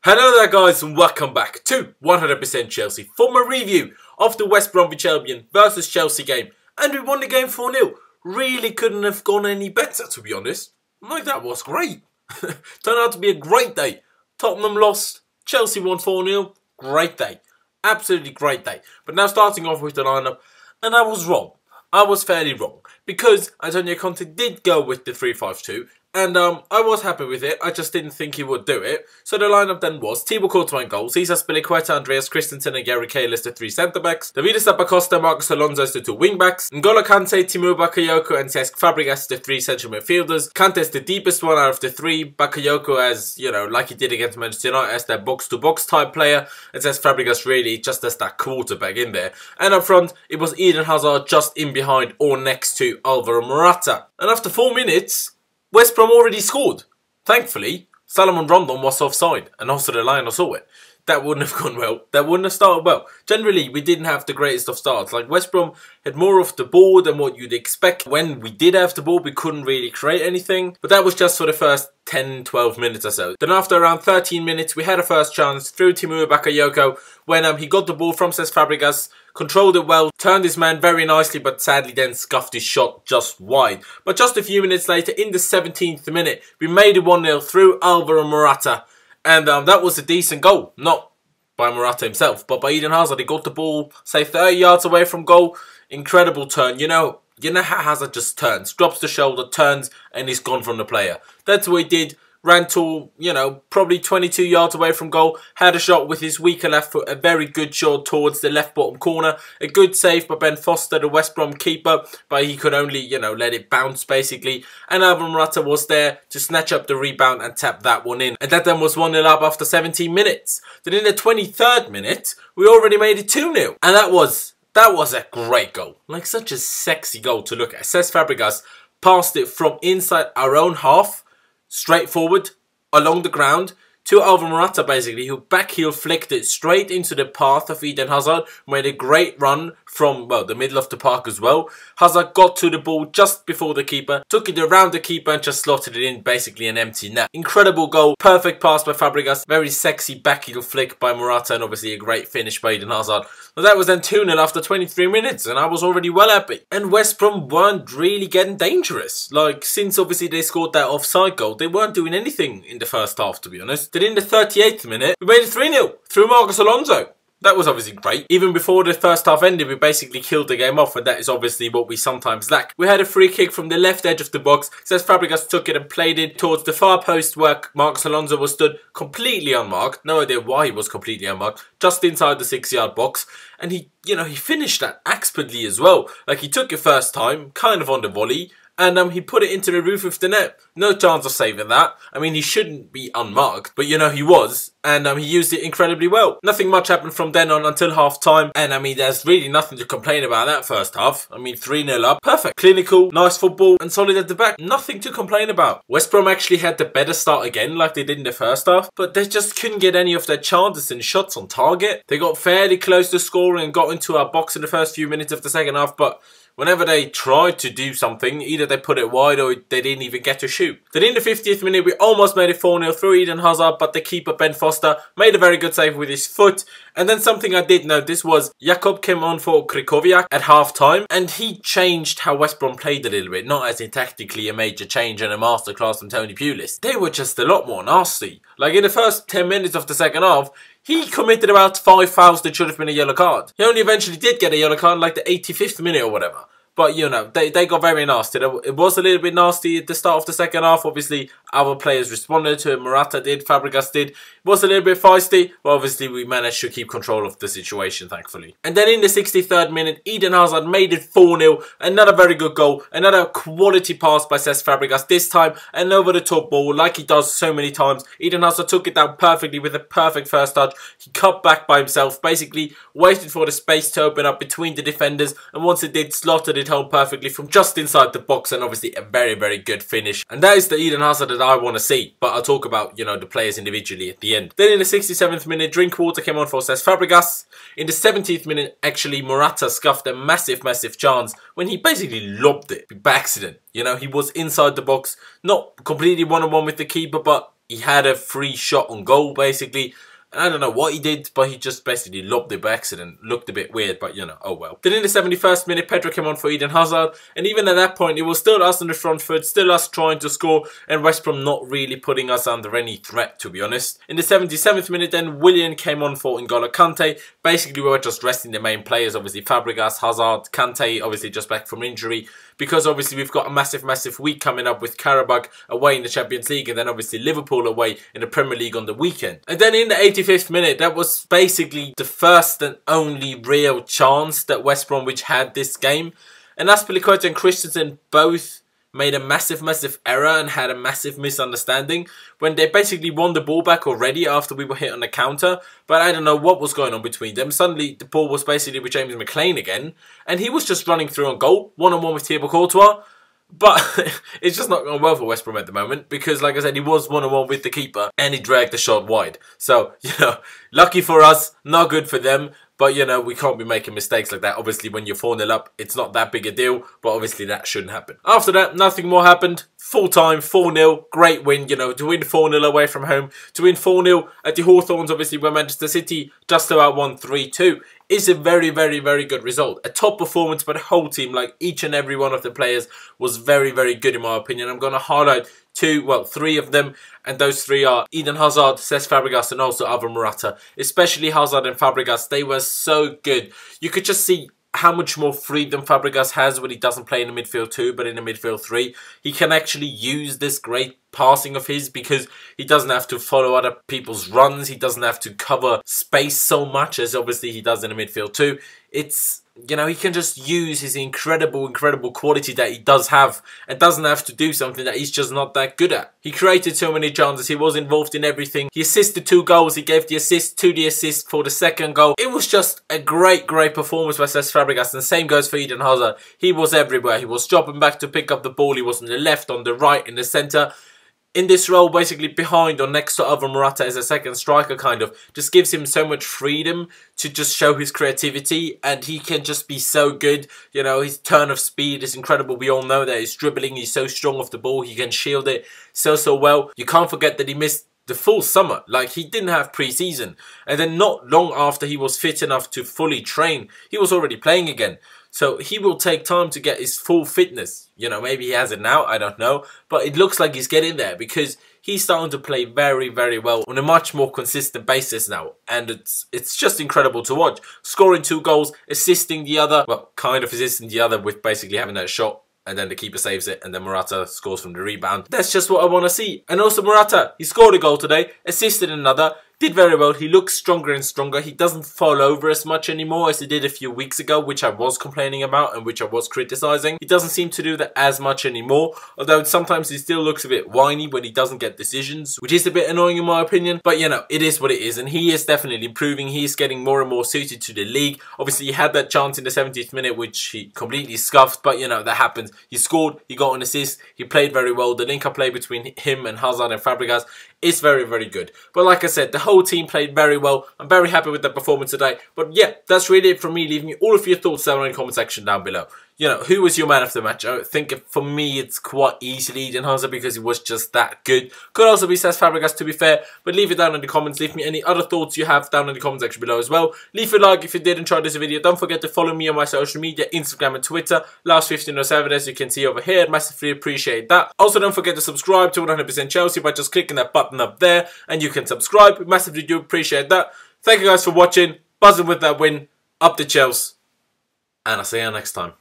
Hello there guys and welcome back to 100% Chelsea for my review of the West Bromwich Albion versus Chelsea game. And we won the game 4-0. Really couldn't have gone any better, to be honest. Like, that was great. Turned out to be a great day. Tottenham lost, Chelsea won 4-0. Great day. Absolutely great day. But now starting off with the lineup, and I was wrong. I was fairly wrong. Because Antonio Conte did go with the 3-5-2. And I was happy with it. I just didn't think he would do it. So the lineup then was Thibaut Courtois in goal, Cesc F.C, Andreas Christensen and Gary Cahill as the 3 centre-backs, David Zappacosta, Marcos Alonso as the 2 wing-backs, N'Golo Kante, Timu Bakayoko and Cesc Fabregas as the 3 central midfielders, Kante is the deepest one out of the 3, Bakayoko as, you know, like he did against Manchester United as their box-to-box type player, and Cesc Fabregas really just as that quarterback in there. And up front, it was Eden Hazard just in behind or next to Alvaro Morata. And after 4 minutes, West Brom already scored. Thankfully, Salomon Rondon was offside, and also the Lion saw it. That wouldn't have gone well. That wouldn't have started well. Generally, we didn't have the greatest of starts. Like, West Brom had more of the ball than what you'd expect. When we did have the ball, we couldn't really create anything. But that was just for the first 10-12 minutes or so. Then after around 13 minutes, we had a first chance through Timu Bakayoko when he got the ball from Cesc Fabregas, controlled it well, turned his man very nicely, but sadly then scuffed his shot just wide. But just a few minutes later, in the 17th minute, we made it 1-0 through Alvaro Morata. And that was a decent goal. Not by Morata himself, but by Eden Hazard. He got the ball, say, 30 yards away from goal. Incredible turn. You know how Hazard just turns. Drops the shoulder, turns, and he's gone from the player. That's what he did. Ran to, probably 22 yards away from goal. Had a shot with his weaker left foot. A very good shot towards the left bottom corner. A good save by Ben Foster, the West Brom keeper. But he could only, let it bounce, basically. And Alvaro Morata was there to snatch up the rebound and tap that one in. And that then was 1-0 up after 17 minutes. Then in the 23rd minute, we already made it 2-0. And that was a great goal. Like, such a sexy goal to look at. Cesc Fabregas passed it from inside our own half, straight forward, along the ground, to Alvaro Morata, basically, who backheel flicked it straight into the path of Eden Hazard, made a great run from, well, the middle of the park as well. Hazard got to the ball just before the keeper, took it around the keeper and just slotted it in, basically an empty net. Incredible goal, perfect pass by Fabregas, very sexy backheel flick by Morata, and obviously a great finish by Eden Hazard. But that was then 2-0 after 23 minutes, and I was already well happy. And West Brom weren't really getting dangerous. Like, since obviously they scored that offside goal, they weren't doing anything in the first half, to be honest. Then in the 38th minute, we made it 3-0 through Marcos Alonso. That was obviously great. Even before the first half ended, we basically killed the game off, and that is obviously what we sometimes lack. We had a free kick from the left edge of the box. Cesc Fabregas took it and played it towards the far post where Marcos Alonso was stood completely unmarked. No idea why he was completely unmarked. Just inside the 6-yard box. And he finished that expertly as well. Like, he took it first time, kind of on the volley, and he put it into the roof of the net. No chance of saving that. I mean, he shouldn't be unmarked, but he was. And he used it incredibly well. Nothing much happened from then on until half-time. And I mean, there's really nothing to complain about that first half. I mean, 3-0 up. Perfect. Clinical, nice football, and solid at the back. Nothing to complain about. West Brom actually had the better start again, like they did in the first half. But they just couldn't get any of their chances and shots on target. They got fairly close to scoring and got into our box in the first few minutes of the second half. But whenever they tried to do something, either they put it wide or they didn't even get to shoot. Then in the 50th minute, we almost made it 4-0 through Eden Hazard, but the keeper, Ben Foster, made a very good save with his foot. And then something I did notice was Jakob came on for Krychowiak at half-time, and he changed how West Brom played a little bit. Not as in tactically a major change and a masterclass from Tony Pulis. They were just a lot more nasty. Like, in the first 10 minutes of the second half, he committed about 5 fouls that should have been a yellow card. He only eventually did get a yellow card like the 85th minute or whatever. But, they got very nasty. It was a little bit nasty at the start of the second half. Obviously, our players responded to it. Morata did, Fabregas did. It was a little bit feisty, but obviously we managed to keep control of the situation, thankfully. And then in the 63rd minute, Eden Hazard made it 4-0. Another very good goal. Another quality pass by Cesc Fabregas. This time, an over-the-top ball, like he does so many times. Eden Hazard took it down perfectly with a perfect first touch. He cut back by himself, basically waited for the space to open up between the defenders, and once it did, slotted it home perfectly from just inside the box, and obviously a very, very good finish. And that is the Eden Hazard that I want to see, but I'll talk about, the players individually at the end. Then in the 67th minute, Drinkwater came on for Cesc Fabregas. In the 70th minute, actually, Morata scuffed a massive, massive chance when he basically lobbed it by accident. He was inside the box, not completely one-on-one with the keeper, but He had a free shot on goal, basically. I don't know what he did, but he just basically lobbed it by accident. Looked a bit weird, but you know, oh well. Then in the 71st minute, Pedro came on for Eden Hazard. And even at that point, it was still us on the front foot, still us trying to score, and West Brom not really putting us under any threat, to be honest. In the 77th minute then, Willian came on for N'Golo Kante. Basically, we were just resting the main players, obviously Fabregas, Hazard, Kante, obviously just back from injury. Because obviously we've got a massive week coming up with Karabakh away in the Champions League, and then obviously Liverpool away in the Premier League on the weekend. And then in the 85th minute, that was basically the first and only real chance that West Bromwich had this game. And Azpilicueta and Christensen both made a massive error and had a massive misunderstanding when they basically won the ball back already after we were hit on the counter. But I don't know what was going on between them. Suddenly the ball was basically with James McLean again, and he was just running through on goal, one-on-one with Thibaut Courtois. But it's just not going well for West Brom at the moment because, like I said, he was one-on-one with the keeper and he dragged the shot wide. So, you know, lucky for us, not good for them. But, you know, we can't be making mistakes like that. Obviously, when you're 4-0 up, it's not that big a deal. But obviously, that shouldn't happen. After that, nothing more happened. Full time, 4-0. Great win, you know, to win 4-0 away from home. To win 4-0 at the Hawthorns, obviously, where Manchester City just about won 3-2. Is a very good result. A top performance by the whole team. Like, each and every one of the players was very good in my opinion. I'm going to highlight three of them. And those three are Eden Hazard, Cesc Fabregas, and also Alvaro Morata. Especially Hazard and Fabregas. They were so good. You could just see how much more freedom Fabregas has when he doesn't play in the midfield 2, but in the midfield 3. He can actually use this great passing of his because he doesn't have to follow other people's runs. He doesn't have to cover space so much as obviously he does in the midfield 2. It's, you know, he can just use his incredible quality that he does have and doesn't have to do something that he's just not that good at. He created so many chances. He was involved in everything. He assisted 2 goals. He gave the assist to the assist for the second goal. It was just a great performance by Cesc Fabregas, and the same goes for Eden Hazard. He was everywhere. He was dropping back to pick up the ball. He was on the left, on the right, in the centre. In this role, basically behind or next to Alvaro Morata as a second striker, kind of, just gives him so much freedom to just show his creativity, and he can just be so good. You know, his turn of speed is incredible. We all know that his dribbling, he's so strong off the ball. He can shield it so well. You can't forget that he missed the full summer. Like, he didn't have pre-season, and then not long after he was fit enough to fully train, he was already playing again. So he will take time to get his full fitness. You know, maybe he has it now, I don't know. But it looks like he's getting there because he's starting to play very well on a much more consistent basis now. And it's just incredible to watch. Scoring 2 goals, assisting the other, well, kind of assisting the other with basically having that shot. And then the keeper saves it, and then Morata scores from the rebound. That's just what I want to see. And also Morata, he scored a goal today, assisted another, did very well. He looks stronger and stronger. He doesn't fall over as much anymore as he did a few weeks ago, which I was complaining about and which I was criticising. He doesn't seem to do that as much anymore, although sometimes he still looks a bit whiny when he doesn't get decisions, which is a bit annoying in my opinion. But, you know, it is what it is, and he is definitely improving. He is getting more and more suited to the league. Obviously, he had that chance in the 70th minute, which he completely scuffed, but, you know, that happens. He scored, he got an assist, he played very well. The link-up play between him and Hazard and Fabregas is very good. But like I said, the whole team played very well. I'm very happy with the performance today. But yeah, that's really it from me. Leave me all of your thoughts down in the comment section down below. You know, who was your man of the match? I think for me, it's quite easily Eden Hazard because he was just that good. Could also be Cesc Fabregas, to be fair. But leave it down in the comments. Leave me any other thoughts you have down in the comment section below as well. Leave a like if you did enjoy this video. Don't forget to follow me on my social media, Instagram and Twitter. Last 1507, as you can see over here. Massively appreciate that. Also, don't forget to subscribe to 100% Chelsea by just clicking that button up there. And you can subscribe. Massively do appreciate that. Thank you guys for watching. Buzzing with that win. Up the Chelsea. And I'll see you next time.